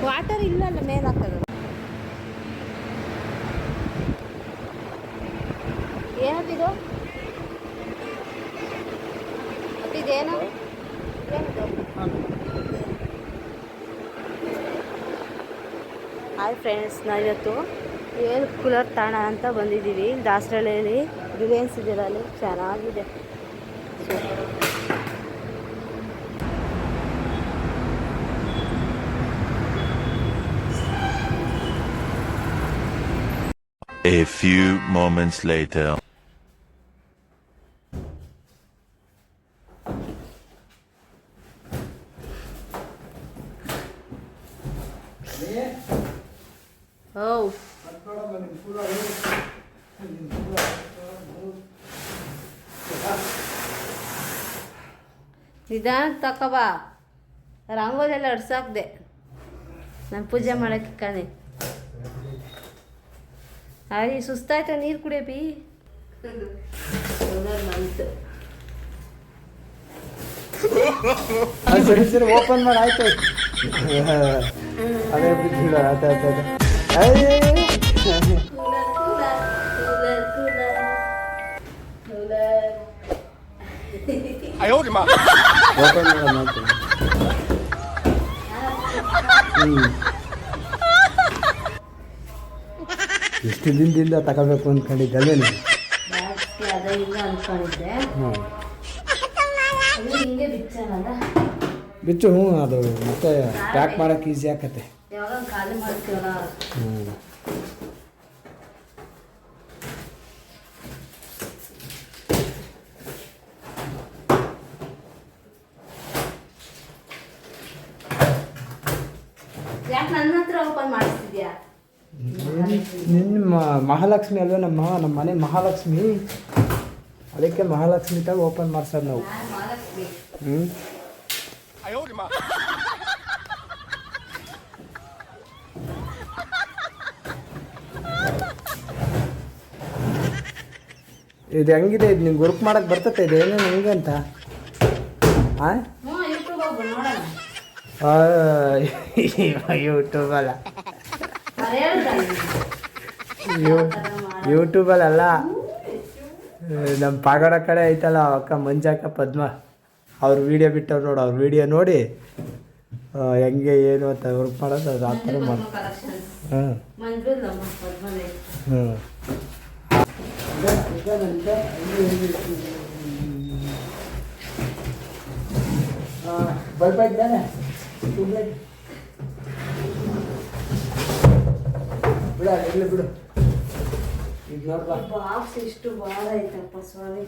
Water ಇಲ್ಲಲ್ಲ ಮೇಲೆ ಹಾಕೋದು. ಏನಪ್ಪಿದು ಇದೇನು ಹಾಯ್ ಫ್ರೆಂಡ್ಸ್, ನಾವಿವತ್ತು ಏರ್ ಕೂಲರ್ ತಾಣ ಅಂತ ಬಂದಿದ್ದೀವಿ. ದಾಸರಳ್ಳಿಯಲ್ಲಿ ರಿಲಯನ್ಸ್ ಇದೆಯಲ್ಲ, ಅಲ್ಲಿ ಚೆನ್ನಾಗಿದೆ. A few moments later. Oh. ನಿಧಾನ ತಕೋಬಾ, ರಂಗೋಲಿ ಎಲ್ಲ ಅಡ್ಸಾಕ್ದೆ ನಾನು ಪೂಜೆ ಮಾಡೋಕ್ಕೆ ಕಾಣೆ. ಅಯ್ಯ ಸುಸ್ತಾಯ್ತು, ನೀರು ಕುಡಿಯಪಿ. ಸರಿ ಓಪನ್ ಮಾಡಿ ಆಯ್ತು. ಅದೇ ಬಿದ್ದಿಲ್ಲ ಓಪನ್ ಮಾಡೋಣ. ಎಷ್ಟು ದಿನದಿಂದ ತಗೋಬೇಕು ಅಂದ್ಕೊಂಡಿದ್ದಲ್ಲೇ ನೀವು? ಬಿಚ್ಚು. ಅದು ಮತ್ತೆ ಪ್ಯಾಕ್ ಮಾಡೋಕೆ ಈಸಿ ಆಕತ್ತೆ. ನಿನ್ನ ಮಹಾಲಕ್ಷ್ಮಿ ಅಲ್ವೇ? ನಮ್ಮ ಮನೆ ಮಹಾಲಕ್ಷ್ಮಿ, ಅದಕ್ಕೆ ಮಹಾಲಕ್ಷ್ಮಿ ತಾಗ ಓಪನ್ ಮಾಡ್ಸೋದು ನಾವು. ಇದು ಹೆಂಗಿದೆ? ಇದು ನಿಮ್ಗೆ ವರ್ಕ್ ಮಾಡಕ್ಕೆ ಬರ್ತತೆ? ಇದು ಏನೇನು ಹೆಂಗೆ ಅಂತ? ಯೂಟ್ಯೂಬಲ್ಲ, ಯೂಟ್ಯೂಬಲ್ಲ, ನಮ್ಮ ಪಾಗೋಡ ಕಡೆ ಐತಲ್ಲ ಅಕ್ಕ ಮಂಜಾಕ ಪದ್ಮ, ಅವ್ರ ವೀಡಿಯೋ ಬಿಟ್ಟವ್ರು ನೋಡು. ಅವ್ರ ವೀಡಿಯೋ ನೋಡಿ ಹೆಂಗೆ ಏನು ಅಂತ ವರ್ಕ್ ಮಾಡೋದು, ಅದು ಆ ಥರ ಮಾಡಿ. ಬಲ್ಪ್ ಇದ್ದಾನೆ ಬಿಡ, ಎಲ್ಲಿ ಬಿಡು. ಈಗ ನೋಡ್ಬಾ, ಬಾಕ್ಸ್ ಎಷ್ಟು ಭಾಳ ಐತಪ್ಪ ಸ್ವಾಮಿ.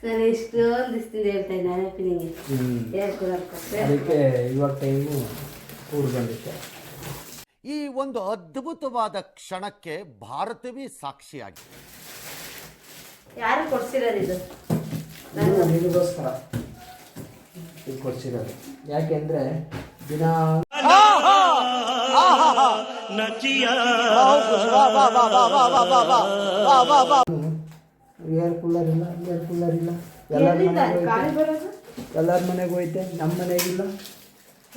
ನಾನು ಎಷ್ಟೊಂದು ದಿವಸದಿಂದ ಹೇಳ್ತಾ ಇದ್ದೆ ನೆನಪಿನಿಗೆ ಏರ್ ಕೂಲರ್ ಕೊಟ್ಟೆ. ಅದಕ್ಕೆ ಇವಾಗ ಟೈಮು ಕೂಡ್ ಬಂದಿತ್ತು. ಈ ಒಂದು ಅದ್ಭುತವಾದ ಕ್ಷಣಕ್ಕೆ ಭಾರತವೇ ಸಾಕ್ಷಿಯಾಗಿದೆ. ಯಾರು ಕೊಡ್ಸಿರೋದು ಇದು? ನಿನಗೋಸ್ಕರ ಇದು ಕೊಡ್ಸಿರೋದು. ಯಾಕೆಂದ್ರೆ ದಿನ ಏರ್ ಕೂಲರ್ ಇಲ್ಲ, ಏರ್ ಕೂಲರ್ ಇಲ್ಲ. ಎಲ್ಲರ ಮನೆಗೆ ಹೋಯ್ತೆ, ನಮ್ಮ ಮನೆಗಿಲ್ಲ.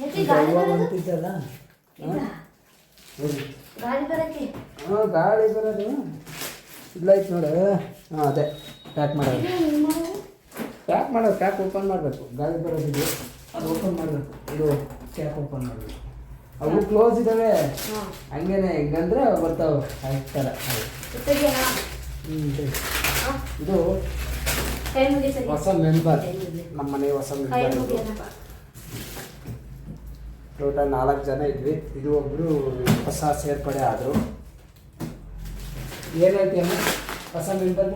ಅಂತಿದ್ದಲ್ಲ, ಗಾಳಿ ಬರೋದು ಇಲ್ಲ ಐತೆ ನೋಡು. ಅದೇ ಪ್ಯಾಕ್ ಮಾಡೋದು, ಪ್ಯಾಕ್ ಓಪನ್ ಮಾಡಬೇಕು. ಗಾಳಿ ಬರೋದಿದೆ, ಅದು ಓಪನ್ ಮಾಡಬೇಕು. ಇದು ಕ್ಯಾಪ್ ಓಪನ್ ಮಾಡಬೇಕು. ಅವು ಕ್ಲೋಸ್ ಇದ್ದಾವೆ, ಹಂಗೇನೆ ಹೆಂಗಂದ್ರೆ ಬರ್ತಾವೆ ಥರ. ಇದು ಹೊಸ ಮೆಂಬರ್, ನಮ್ಮ ಮನೆ ಹೊಸ ಮೆಂಬರ್. ಟೋಟಲ್ 4 ಜನ ಇದ್ವಿ. ಇದು ಒಬ್ಬರು ಹೊಸ ಸೇರ್ಪಡೆ ಆದರು. ಏನೈತಿ ಅಮ್ಮ ಹೊಸ ಮೆಂಬರ್?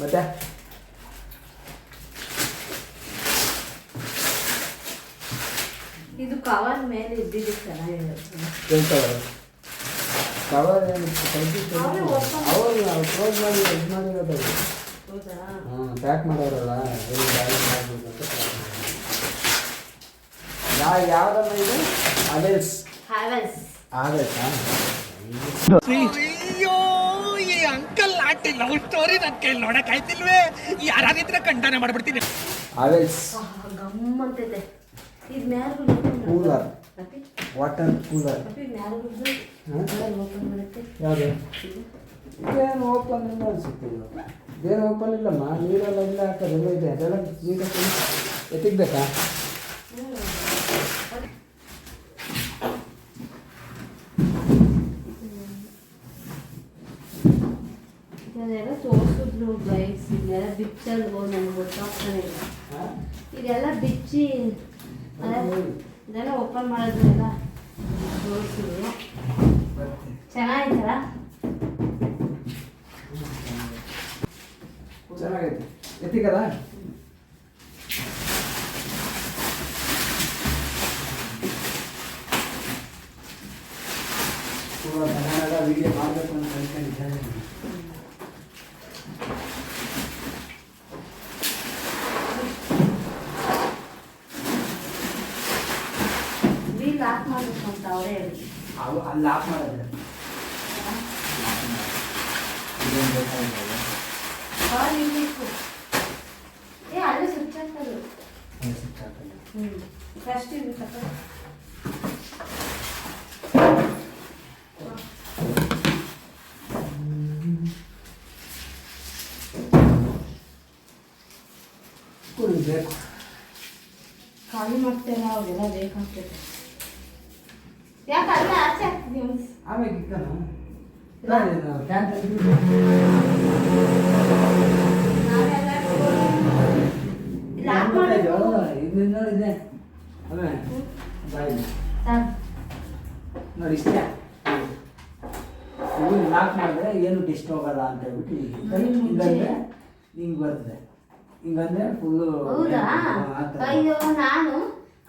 ಮತ್ತೆ ಇದು ಕವರ್ ಮೇಲೆ ಇದ್ದಿದ್ದು ಚೆನ್ನಾಗಿರುತ್ತೆ. ಕವರ್ ಅವ್ರು ಅವರು ಕ್ಲೋಸ್ ಮಾಡಿ ಇದು ಮಾಡಿರೋದು. ಹೌದಾ? ಹಾಂ, ಪ್ಯಾಕ್ ಮಾಡೋರಲ್ಲ ಎಲ್ಲಿ ಬ್ಯಾಲೆನ್ಸ್ ಮಾಡ್ಬೇಕು ಅಂತ ಯಾವುದಮ್ಮ ಇದು? ಅವೆಲ್ಸ್ ಹ್ಯಾವೆಲ್ಸ್. ಆವೆಲ್ಸಾ? ಅಯ್ಯೋ ಈ ಅಂಕಲ್ ಆಂಟಿ ಲವ್ ಸ್ಟೋರಿ ನನ್ನ ಕೈಲಿ ನೋಡಕ್ ಆಯ್ತಿಲ್ವೇ? ಯಾರಾಗಿದ್ರೆ ಖಂಡನೆ ಮಾಡ್ಬಿಡ್ತೀನಿ. ಅವೆಲ್ಸ್ ಗಮ್ಮಂತೈತೆ. ಇದು ಮ್ಯಾಲ್ಗೂ ಕೂಲರ್, ವಾಟರ್ ಕೂಲರ್. ಓಪನ್ ಮಾಡುತ್ತೆ. ಯಾವುದು? ಏನು ಓಪನ್ ಇಲ್ಲ ಅನಿಸುತ್ತೆ. ಏನು ಓಪನ್ ಇಲ್ಲಮ್ಮ, ನೀರೆಲ್ಲ ಇಲ್ಲ ಹಾಕೋದೆಲ್ಲ ಇದೆ. ಅದೆಲ್ಲ ನೀಟಾಗಿ ಎತ್ತಿಕ್ಬೇಕಾ? ಇದೆಲ್ಲ ತೋರಿಸಿದ್ರು ಗೈಡ್ಸ್. ಇದೆಲ್ಲ ಬಿಚ್ಚಲ್ವೋ ನನಗೆ ಗೊತ್ತಾಗ್ತಾನೆ ಇಲ್ಲ. ಇದೆಲ್ಲ ಬಿಚ್ಚಿ ಇದೆಲ್ಲ ಓಪನ್ ಮಾಡೋದ್ರೆಲ್ಲ ತೋರಿಸಿದ್ರು. ಚೆನ್ನಾಗಿತ್ತಲ್ಲ? ಚೆನ್ನಾಗೈತೆ. ಎತ್ತಿಕಲ್ಲ? ವಿಡಿಯೋ ಮಾಡಬೇಕು ಅಂತ ಅನ್ಕೊಂಡಿದ್ದೆ. ಲಾಕ್ ಮಾಡಬೇಕು ಅಂತ ಅವರೇ ಹೇಳಿ. ಅಲ್ಲಿ ಲಾಕ್ ಮಾಡೋದು ಅಲ್ಲೇ ಸ್ವಿಚ್ ಹಾಕೋದು. ಫಸ್ಟ್ ಇದು ತಗೊಳ್ಳಿ. ಬೇಕು. ಖಾಲಿ ಮಾಡ್ತೇನೆ, ಅವೆಲ್ಲ ಬೇಕಾಗ್ತದೆ. ಯಾಕೆ ಅಲ್ಲ ಆಚೆ ಹಾಕ್ತಿದ್ದೀವಿ? ಆಮೇಲೆ ಇಕ್ಕಣ ನೋಡಿದ್ದೆ ಆಮೇಲೆ ಬಾಯಿ ನೋಡಿ ಇಷ್ಟ ಲಾಕ್ ಮಾಡಿದ್ರೆ ಏನು ಡಿಸ್ಟ್ ಹೋಗಲ್ಲ ಅಂತ ಹೇಳ್ಬಿಟ್ಟು ಹಿಂಗಂದ್ರೆ ಹಿಂಗೆ ಬರ್ತದೆ. ಹಿಂಗಂದ್ರೆ ಫುಲ್ಲು. ಹೌದಾ? ಅಯ್ಯೋ, ನಾನು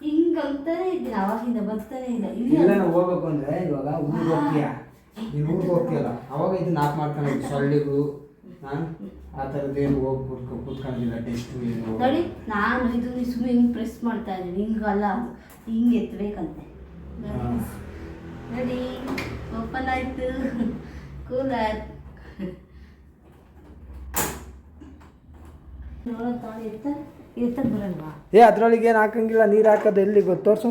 ಹಿಂಗಂತಾನೆ ಇದ್ದೀನಿ ಅವಾಗಿಂದ, ಬರ್ತಾನೆ ಇಲ್ಲ. ಇಲ್ಲ ನಾವು ಹೋಗ್ಬೇಕು ಅಂದ್ರೆ ಇವಾಗ ಊರಿಗೆ ಹೋಗ್ತೀಯಾ, ನೀವು ಊರಿಗೆ ಹೋಗ್ತೀಯಲ್ಲ ಅವಾಗ ಇದು ನಾಲ್ಕು ಮಾಡ್ಕೊಂಡು ಸೊಳ್ಳಿಗಳು ಆ ಥರದ್ದೇನು ಹೋಗ್ಬಿಟ್ಟು ಕೂತ್ಕೊಂಡಿಲ್ಲ ಟೆಸ್ಟು ಏನು. ನೋಡಿ, ನಾನು ಇದು ಸುಮ್ಮನೆ ಹಿಂಗೆ ಪ್ರೆಸ್ ಮಾಡ್ತಾ ಇದ್ದೀನಿ, ಹಿಂಗಲ್ಲ, ಅದು ಹಿಂಗೆ ಎತ್ತಬೇಕಂತೆ. ನೋಡಿ, ಓಪನ್ ಆಯ್ತು ಕೂಲರ್. ಎತ್ತ ಬರಲ್ವಾ? ಅದ್ರೊಳಗೆ ಏನು ಹಾಕಂಗಿಲ್ಲ. ನೀರು ಹಾಕೋದು ಎಲ್ಲಿ ಗೊತ್ತು? ತೋರಿಸು,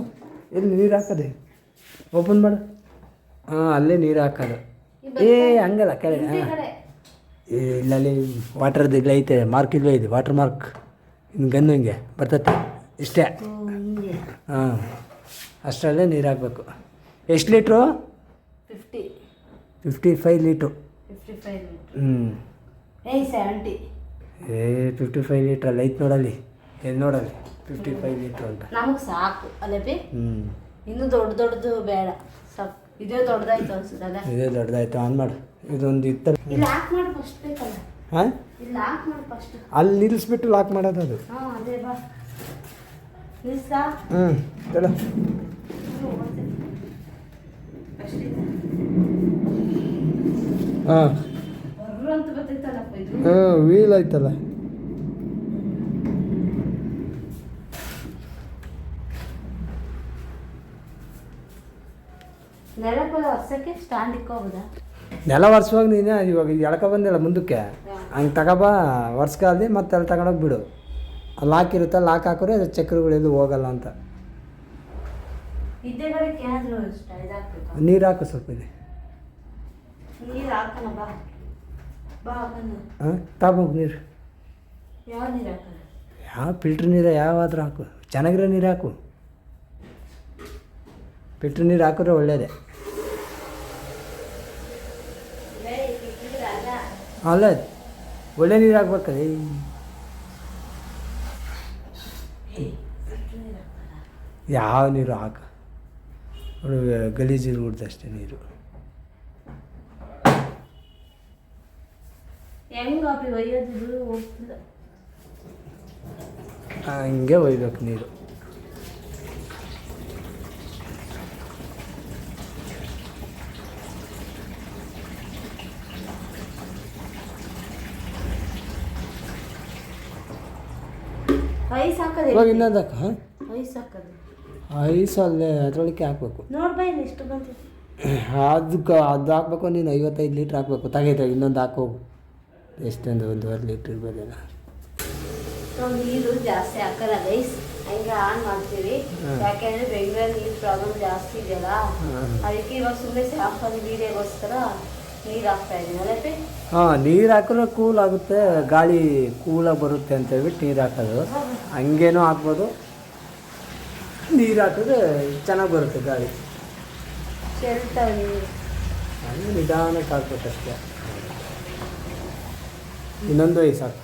ಎಲ್ಲಿ ನೀರು ಹಾಕೋದೆ? ಓಪನ್ ಮಾಡು. ಹಾಂ, ಅಲ್ಲೇ ನೀರು ಹಾಕೋದು. ಹಂಗಲ್ಲ ಕೆಳಗೆ. ಇಲ್ಲಲ್ಲಿ ವಾಟರ್ದು ಇಲ್ಲ ಐತೆ, ಮಾರ್ಕ್ ಇಲ್ವೇ ಇದೆ, ವಾಟರ್ ಮಾರ್ಕ್. ಹಿಂಗೆ ಗನ್ನು ಹಿಂಗೆ ಬರ್ತೈತೆ ಇಷ್ಟೇ. ಹಾಂ, ಅಷ್ಟರಲ್ಲೇ ನೀರು ಹಾಕ್ಬೇಕು. ಎಷ್ಟು ಲೀಟ್ರು? 55 ಲೀಟ್ರು. 55 ಲೀಟ್ರ್. 70. 55 ಲೀಟ್ರಲ್ಲಿ ಐತೆ ನೋಡಲ್ಲಿ. ಏನು ನೋಡಲ್ಲಿ 55 ಲೀಟ್ರ್ ಅಂತ. ನಮಗೆ ಸಾಕು ಅಲ್ಲೇ ಬಿ. ಇನ್ನೂ ದೊಡ್ಡದು ಬೇಡ, ಸಾಕು. ಇದೇ ದೊಡ್ಡದಾಯ್ತು ಅನ್ಸುತ್ತಲ್ಲ. ಇದೇ ದೊಡ್ಡದಾಯ್ತು. ಆನ್ ಮಾಡು. ಇದೊಂದು ಇತ್ತು. ಇಲ್ಲಿ ಲಾಕ್ ಮಾಡಿ ಫಸ್ಟ್ ಬೇಕಲ್ಲ? ಹಾಂ, ಇಲ್ಲಿ ಲಾಕ್ ಮಾಡಿ ಫಸ್ಟ್. ಅಲ್ಲಿ ನಿಲ್ಲಿಸ್ಬಿಟ್ಟು ಲಾಕ್ ಮಾಡೋದು ಅದು. ಹಾಂ, ಅದೇ ಬಾ ನಿಲ್ಸಾ. ಚಲೋ. ಹಾಂ, ಅಂತ ಬರ್ತೈತಲ್ಲಪ್ಪ ಇದು. ವೀಲ್ ಆಯ್ತಲ್ಲ. ನೆಲಕ್ಕೆಲ್ಲ ವರ್ಷಕ್ಕೆ ಸ್ಟ್ಯಾಂಡ್ ಇಕ್ಕೋಬೋದಾ? ನೆಲ ಒರ್ಸುವಾಗ ನೀನು ಇವಾಗ ಎಳ್ಕೊ ಬಂದಿಲ್ಲ ಮುಂದಕ್ಕೆ, ಹಂಗೆ ತಗೋಬಾ ಒರ್ಸ್ಕಾದಿ ಮತ್ತೆ ಅಲ್ಲಿ ತಗೊಂಡೋಗಿ ಬಿಡು. ಅಲ್ಲಿ ಲಾಕ್ ಇರುತ್ತೆ, ಲಾಕ್ ಹಾಕಿದ್ರೆ ಅದು ಚಕ್ರಗಳೆಲ್ಲೂ ಹೋಗಲ್ಲ ಅಂತ. ಇದ್ದೇ ಕಡೆಗೆ ಏನಾದರೂ ಇದಾಗಬೇಕು. ನೀರು ಹಾಕು ಸ್ವಲ್ಪ ಇದೆ. ನೀರು ಹಾಕೋಣ ಬಾ. ಬಾ ಹಾಕೋಣ. ಹಾಂ, ತಗೋಬೇಕು ನೀರು. ಯಾವ ನೀರು ಹಾಕೋಣ? ಯಾವ ಫಿಲ್ಟ್ರ್ ನೀರು ಯಾವಾದರೂ ಹಾಕು, ಚೆನ್ನಾಗಿರೋ ನೀರು ಹಾಕು. ಫಿಲ್ಟ್ರ್ ನೀರು ಹಾಕಿದ್ರೆ ಒಳ್ಳೆಯದೇ. ಅಲ್ಲ, ಒಳ್ಳೆ ನೀರು ಹಾಕ್ಬೇಕಲ್ಲ. ಯಾವ ನೀರು ಹಾಕ, ಗಲೀಜು ಇರ್ಬಿಡ್ತು ಅಷ್ಟೇ ನೀರು. ಹೆಂಗ್ ಕಾಪಿ ಒಯ್ಯೋದು ಹೋಗ್ತಿಲ್ಲ. ಹಂಗೆ ಒಯ್ಬೇಕು ನೀರು. ಐಸ್ ಹಾಕೋದು ಇವಾಗ ಇನ್ನೊಂದಕ್ಕ ಐಸ್ ಹಾಕೋದು ಐಸಲ್ಲೇ ಅದರೊಳಗೆ ಹಾಕ್ಬೇಕು. ನೋಡ್ಬಾ ಇಲ್ಲಿ ಎಷ್ಟು ಬಂದಿದೆ. ಅದಕ್ಕೆ ಅದು ಹಾಕ್ಬೇಕು. ನೀನು 55 ಲೀಟ್ರ್ ಹಾಕ್ಬೇಕು. ತಗೈತೆ ಇನ್ನೊಂದು ಹಾಕೋಗು. ಎಷ್ಟೊಂದು 1.5 ಲೀಟ್ರ್ ಇರ್ಬೋದೇನ. ನಾವು ನೀರು ಜಾಸ್ತಿ ಹಾಕಲ್ಲ ಗೈಸ್, ಹಂಗೆ ಆನ್ ಮಾಡ್ತೀವಿ. ಯಾಕೆಂದರೆ ಬೆಂಗಳೂರಲ್ಲಿ ನೀರು ಪ್ರಾಬ್ಲಮ್ ಜಾಸ್ತಿ ಇದೆಯಲ್ಲ, ಅದಕ್ಕೆ ಇವಾಗ ಸುಮ್ಮನೆ ಸ್ಯಾಂಪಲ್ ವೀಡಿಯೋಗೋಸ್ಕರ ನೀರು ಹಾಕ್ತಾ ಇದ್ದೀನಿ ಅಲ್ಲಪ್ಪಿ. ಹಾಂ, ನೀರು ಹಾಕಿದ್ರೆ ಕೂಲ್ ಆಗುತ್ತೆ, ಗಾಳಿ ಕೂಲಾಗಿ ಬರುತ್ತೆ ಅಂತ ಹೇಳ್ಬಿಟ್ಟು ನೀರು ಹಾಕೋದು. ಹಂಗೇನೂ ಹಾಕ್ಬೋದು. ನೀರು ಹಾಕಿದ್ರೆ ಚೆನ್ನಾಗಿ ಬರುತ್ತೆ ಗಾಳಿ. ಚೆಲ್ತಾವೆ ನೀರು. ಹಂಗೆ ನಿಧಾನಕ್ಕೆ ಹಾಕ್ಬೇಕಷ್ಟೇ. ಇನ್ನೊಂದು ಐಸ್ ಹಾಕು.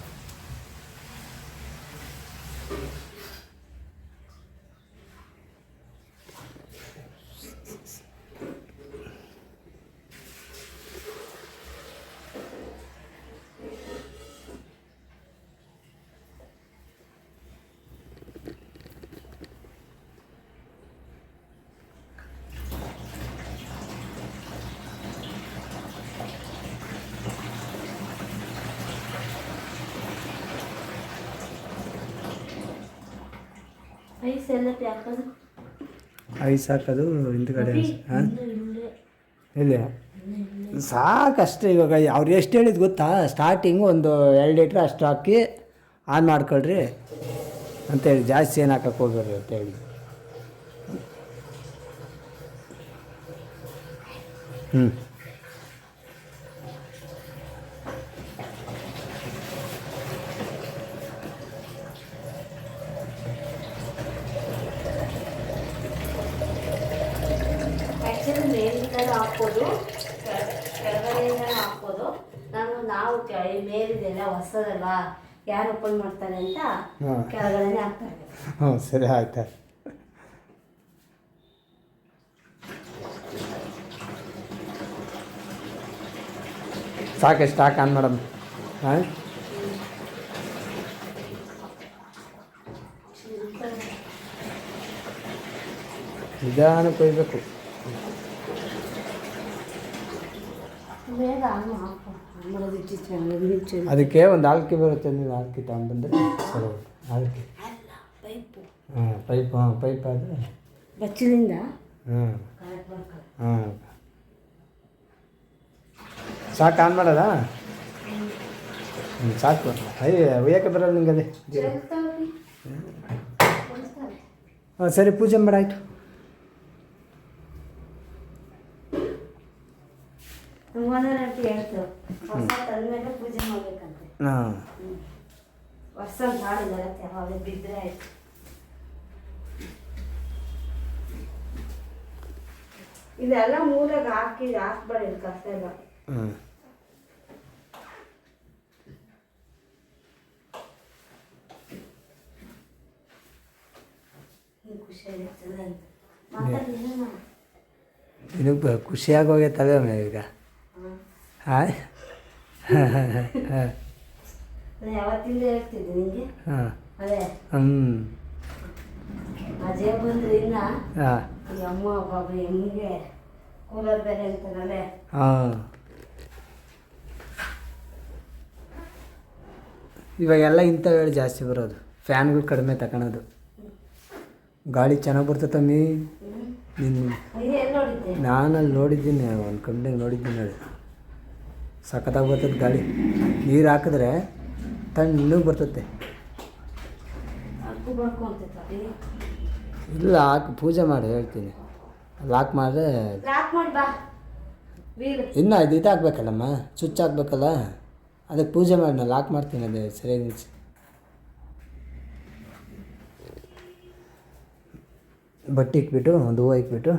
ಐಸ್ ಎಲ್ಲಪ್ಪಿ ಹಾಕೋದು. ಐಸ್ ಹಾಕೋದು ಹಿಂದ್ಗಡೆ. ಹಾಂ, ಇಲ್ಲಿ ಸಾಕಷ್ಟೇ. ಇವಾಗ ಅವ್ರು ಎಷ್ಟು ಹೇಳಿದ್ದು ಗೊತ್ತಾ, ಸ್ಟಾರ್ಟಿಂಗು ಒಂದು 2 ಲೀಟ್ರ್ ಅಷ್ಟು ಹಾಕಿ ಆನ್ ಮಾಡ್ಕೊಳ್ರಿ ಅಂತೇಳಿ, ಜಾಸ್ತಿ ಏನು ಹಾಕಕ್ಕೆ ಹೋಗ್ಬೇಡ್ರಿ ಅಂತೇಳಿ. ಹ್ಞೂ, ಆ್ಯಕ್ಚುಲಿ ಮೇಲಿಂದಲೂ ಹಾಕ್ಬೋದು, ಕೆಳಗಡೆಯಿಂದಲೂ ಹಾಕ್ಬೋದು. ನಾವು ಮೇಲಿದೆಲ್ಲ ಹೊಸದಲ್ಲ, ಯಾರು ಓಪನ್ ಮಾಡ್ತಾರೆ ಅಂತ ಕೆಳಗಡೆನೇ ಹಾಕ್ತಾ ಇದ್ದೀವಿ. ಹ್ಞೂ, ಸರಿ ಆಯ್ತಾ. ಸಾಕಷ್ಟು ಹಾಕಿ ಆನ್ ಮಾಡಮ್. ಹಾಂ, ನಿಧಾನಕ್ಕೆ ಕೊಯ್ಬೇಕು. ಬೇಗ ಆನ್ ಹಾಕು. ಮಾಡೋದು ಇಟ್ಟಿತ್ತು ಅದಕ್ಕೆ ಒಂದು ಆಲ್ಕಿ ಬರುತ್ತೆ, ನೀವು ಆಲ್ಕಿ ತಗೊಂಡ್ಬಂದ್ರೆ ಸರಿ. ಆಲ್ಕಿ ಅಲ್ಲ, ಪೈಪು. ಹಾಂ, ಪೈಪ್. ಹಾಂ, ಪೈಪ್ ಆದರೆ ಬಚ್ಚಲಿಂದ ಹಾಂ ಕರೆಕ್ಟ್ ಮಾಡ್ಕೊಳ್ಳಿ. ಹಾಂ, ಸಾಕು ಆನ್ ಮಾಡೋದಾ? ಹ್ಞೂ, ಸಾಕು. ಒಯ್ಯಕ್ಕೆ ಬರಲ್ಲ ನಿಂಗೆ ಅದೇ. ಹಾಂ, ಸರಿ, ಪೂಜೆ ಮಾಡಾಯ್ತು. ನಮ್ಮನೆಯವ್ರು ಹೇಳ್ತು, ಹೊಸ ತಂದ್ಮೇಲೆ ಪೂಜೆ ಮಾಡ್ಬೇಕಂತೆ. ಹಾಂ, ವರ್ಷ ಮಾಡಿದಾರೆ, ಯಾವಾಗ ಬಿದ್ದರೆ ಆಯ್ತು. ಇದೆಲ್ಲ ಮೂಲೆಗೆ ಹಾಕ್ಬೇಡಿ ಕಸ ಎಲ್ಲ. ಹ್ಞೂ, ಖುಷಿಯಾಗಿರ್ತದೆ ಅಂತ ಮಾತಾಡ್ತೀನಿ. ನಿನಗೆ ಖುಷಿಯಾಗಿ ಹೋಗೈತವೆ ಈಗ. ಹಾಂ, ಯಾವತ್ತಿಂದ ಹೇಳ್ತಿದ್ದೆ ನಿಂಗೆ. ಹಾಂ, ಅದೇ ಹ್ಞೂ, ಅಜಯ್ ಬಂದ್ರೆ ಇನ್ನ ಹಾಂ, ಈ ಅಮ್ಮ ಬಾಬು ಹೆಂಗೆ ಕೂಲರ್ ಬೇರೆ ಅಂತಾರಲ್ಲೇ. ಹಾಂ, ಇವಾಗೆಲ್ಲ ಇಂಥವೇಳಿ ಜಾಸ್ತಿ ಬರೋದು. ಫ್ಯಾನ್ಗಳು ಕಡಿಮೆ ತಗೊಳೋದು. ಗಾಳಿ ಚೆನ್ನಾಗಿ ಬರ್ತೈತಮ್ಮಿ. ನೀನು ಎಲ್ಲಿ ನೋಡಿದ್ದೆ? ನಾನಲ್ಲಿ ನೋಡಿದ್ದೀನಿ, ಒಂದು ಕಂಪ್ನಿಗೆ ನೋಡಿದ್ದೀನಿ ನೋಡಿ. ಸಖತ್ತಾಗಿ ಬರ್ತದೆ ಗಾಳಿ. ನೀರು ಹಾಕಿದ್ರೆ ತಣ್ಣಗೆ ಬರ್ತೈತೆ. ಅಕ್ಕು ಬರ್ಕೊಂತೈತೆ. ಇಲ್ಲ, ಹಾಕಿ ಪೂಜೆ ಮಾಡಿ ಹೇಳ್ತೀನಿ. ಲಾಕ್ ಮಾಡಿದ್ರೆ ಲಾಕ್ ಮಾಡಿ ಬಾ. ಇನ್ನೂ ಇದು ಹಾಕ್ಬೇಕಲ್ಲಮ್ಮ, ಸ್ವಿಚ್ ಹಾಕ್ಬೇಕಲ್ಲ, ಅದಕ್ಕೆ ಪೂಜೆ ಮಾಡಿ ನಾನು ಲಾಕ್ ಮಾಡ್ತೀನಿ. ಅದೇ ಸರಿಯಾಗಿ ನಿಲ್ಸಿ. ಬಟ್ಟೆ ಇಕ್ಬಿಟ್ಟು ಒಂದು ಹೂವು ಇಕ್ಬಿಟ್ಟು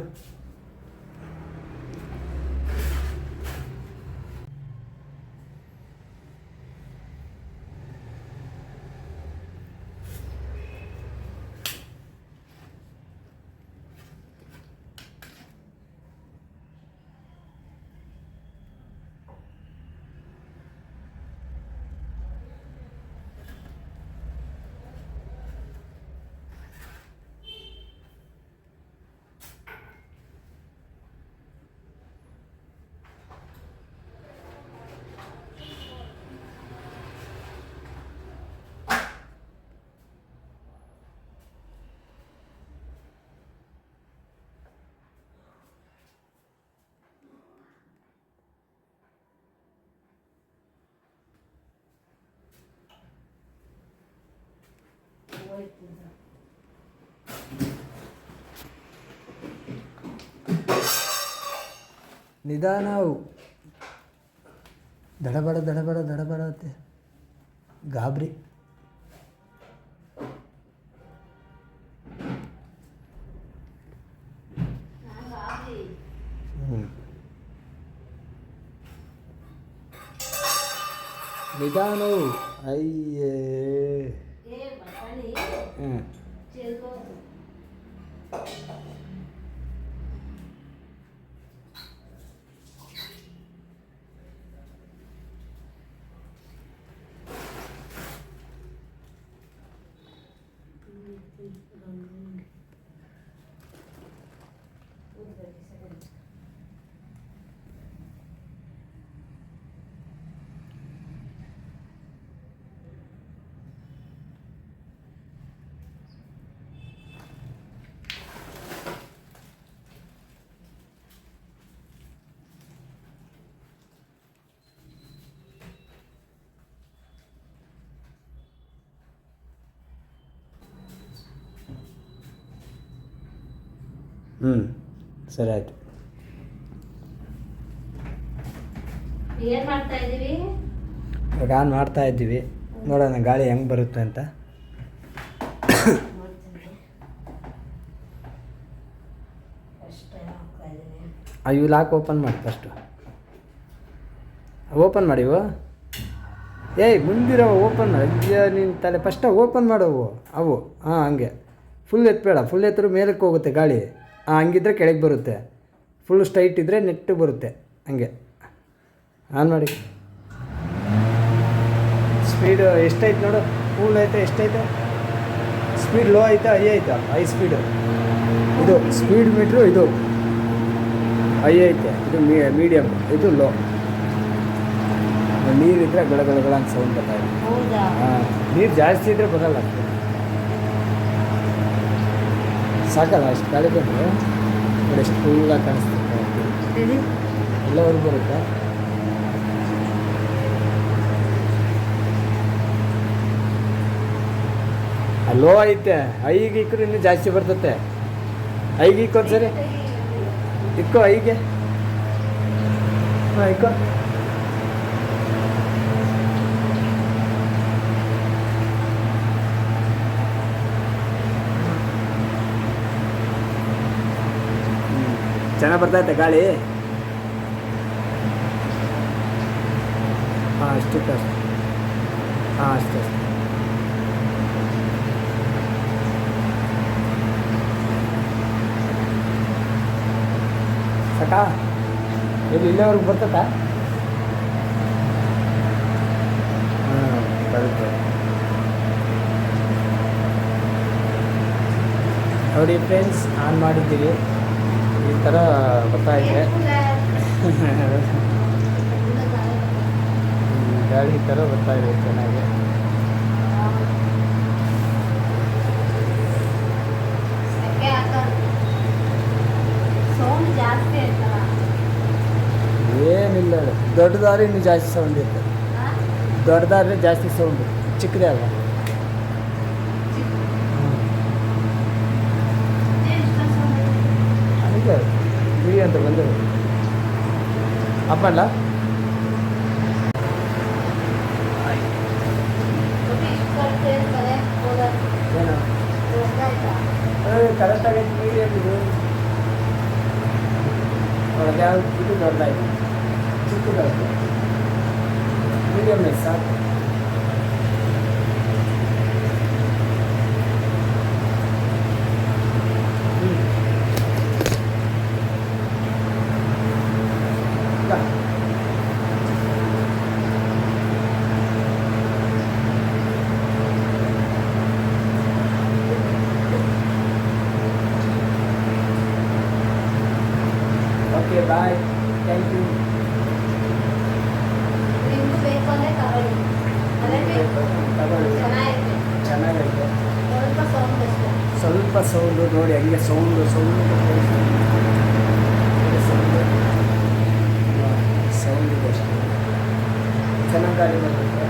ನಿಧಾನ ಅವು ದಡಬಡ ಅಂತೆ ಗಾಬರಿ. ನಿಧಾನ ಅಯ್ಯೇ. ಸರಿ ಆಯಿತು. ಏನು ಮಾಡ್ತಾ ಇದ್ದೀವಿ? ಇವಾಗ ಆನ್ ಮಾಡ್ತಾ ಇದ್ದೀವಿ, ನೋಡೋಣ ಗಾಳಿ ಹೆಂಗೆ ಬರುತ್ತೆ ಅಂತ. ಇವು ಲಾಕ್ ಓಪನ್ ಮಾಡಿ ಫಸ್ಟು. ಓಪನ್ ಮಾಡಿವು. ಏಯ್ ಮುಂದಿರೋ ಓಪನ್ ಅಜ್ಜ ನಿನ್ನ ತಲೆ ಫಸ್ಟ್ ಓಪನ್ ಮಾಡವು ಅವು. ಹಾಂ ಹಂಗೆ ಫುಲ್ ಎತ್ತಬೇಡ, ಫುಲ್ ಎತ್ತರು ಮೇಲಕ್ಕೆ ಹೋಗುತ್ತೆ ಗಾಳಿ. ಹಾಂ ಹಂಗಿದ್ರೆ ಕೆಳಗೆ ಬರುತ್ತೆ, ಫುಲ್ ಸ್ಟ್ರೈಟ್ ಇದ್ದರೆ ನೆಟ್ಟು ಬರುತ್ತೆ. ಹಂಗೆ ಆನ್ ಮಾಡಿ. ಸ್ಪೀಡು ಎಷ್ಟೈತೆ ನೋಡು, ಫುಲ್ ಐತೆ ಎಷ್ಟೈತೆ ಸ್ಪೀಡ್? ಲೋ ಐತೆ ಹೈ ಐತೆ? ಹೈ ಸ್ಪೀಡು ಇದು ಸ್ಪೀಡ್ ಮೀಟ್ರು, ಇದು ಹೈ ಐತೆ, ಇದು ಮೀಡಿಯಮ್, ಇದು ಲೋ. ನೀರಿದ್ದರೆ ಗಳಗಳ ಅಂತ ಸೌಂಡ್ ಬರ್ತಾಯಿದೆ. ಹಾಂ ನೀರು ಜಾಸ್ತಿ ಇದ್ದರೆ ಬರಲ್ಲ. ಸಾಕಲ್ಲ ಅಷ್ಟು ಗಾಳಿ ಬಂದರೆ ನೋಡಿ ಎಷ್ಟು ಫುಲ್ಲಾಗಿ ಕಾಣಿಸ್ತದೆ, ಎಲ್ಲವರೆಗೂ ಬರುತ್ತೆ. ಲೋ ಐತೆ, ಐಗೆ ಇಕ್ಕರು ಇನ್ನೂ ಜಾಸ್ತಿ ಬರ್ತತೆ. ಐಗೆ ಇಕ್ಕು ಒಂದ್ಸರಿ, ಇಕ್ಕೋ ಐಗೆ. ಹಾಂ ಇಕ್ಕೋ. ಚೆನ್ನಾಗಿ ಬರ್ತೈತೆ ಗಾಳಿ. ಹಾಂ ಅಷ್ಟಕ್ಕೆ ಅಷ್ಟು. ಹಾಂ ಅಷ್ಟೇ ಅಷ್ಟೇ. ಸಾಕಾ? ಇಲ್ಲಿ ಇಲ್ಲಿವರೆಗೂ ಬರ್ತದ? ಹಾಂ ಬರುತ್ತೆ ನೋಡಿ ಫ್ರೆಂಡ್ಸ್, ಆನ್ ಮಾಡಿದ್ದೀವಿ. ಈ ಥರ ಬರ್ತಾಯಿದೆ ಗಾಳಿ, ಈ ಥರ ಬರ್ತಾಯಿದೆ ಚೆನ್ನಾಗಿ. ಏನಿಲ್ಲ, ದೊಡ್ಡದಾದ್ರೆ ಇನ್ನೂ ಜಾಸ್ತಿ ಸೌಂಡ್ ಇರ್ತದೆ. ದೊಡ್ಡದಾದ್ರೆ ಜಾಸ್ತಿ ಸೌಂಡು, ಚಿಕ್ಕದೇ ಅಲ್ಲ. ಅದಕ್ಕೆ ಬಿಡಿ ಅಂತ ಬಂದರು ಅಪ್ಪಲ್ಲ. ಏನು ಕರೆಕ್ಟಾಗೈತೆ ಮೀಡಿಯಮ್ ಇದು. ಒಳಗೆ ಇದು ದೊಡ್ಡದಾಯ್ತು, ಚಿಕ್ಕದಾಯ್ತು, ಮೀಡಿಯಮ್ ಸಾಕು. Okay bye, thank you. ಚೆನ್ನಾಗೈತೆ. ಸ್ವಲ್ಪ ಸೌಂಡು ನೋಡಿ, ಹಂಗೆ ಸೌಂಡು ಸೌಂಡ್ ಇದೆ ಅಷ್ಟೇ. ಚೆನ್ನಾಗಿ ಗಾಳಿ ಬರುತ್ತೆ.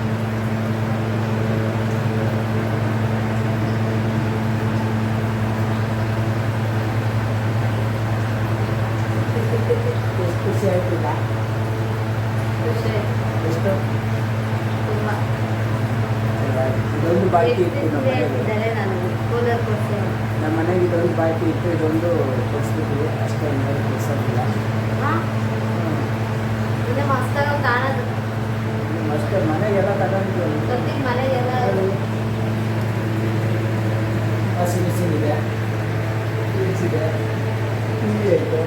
ಕೊಟ್ಟಿಲ್ಲ ಖುಷಿ ಆಯ್ತು ಎಷ್ಟು ತುಂಬ. ಇದೊಂದು ಬಾಕಿ ಇತ್ತು ನಮ್ಮ ಮನೆಗೆ. ಇದ್ದಾರೆ ನನಗೆ ಕೂಲರ್ ಕೊಡ್ಸಿ. ನಮ್ಮ ಮನೆಗೆ ಇದೊಂದು ಬಾಕಿ ಇತ್ತು, ಇದೊಂದು ಕೊಡಿಸ್ಬಿಟ್ಟಿವಿ ಅಷ್ಟೇ, ಇನ್ನೇನು ಕೊಡ್ಸೋದಿಲ್ಲ. ಹಾಂ ಇನ್ನು ಮಸ್ತಾಗ ಕಾಣೋದು ಅಷ್ಟೇ ಮನೆಗೆಲ್ಲ ತಗೊಂಡಿದ್ದೀವಿ. ಗೊತ್ತಿಗೆ ಮನೆಗೆಲ್ಲ ವಾಷಿಂಗ್ ಮಿಷಿನ್ ಇದೆ, ಫ್ರಿಡ್ಜ್ ಇದೆ, ಟಿವಿ ಐತೆ,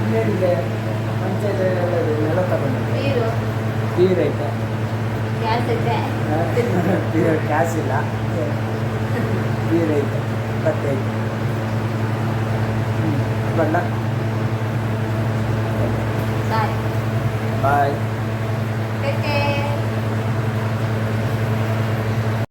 ಇನ್ನೇನಿದೆ ಮಂಚ ಇದೆ, ಎಲ್ಲ ಇದೆ, ಇದನ್ನೆಲ್ಲ ತಗೊಂಡಿದ್ದೆ. ನೀರು ಬೀರ್ ಐತೆ, ಗ್ಯಾಸ್ ಐತೆ. ಬೀರ್ ಗ್ಯಾಸ್ ಇಲ್ಲ, ಬೀರ್ ಐತೆ, ಬಟ್ಟೆ ಐತೆ. ಬಣ್ಣ ಸಾರಿ ಬಾಯ್. Take care.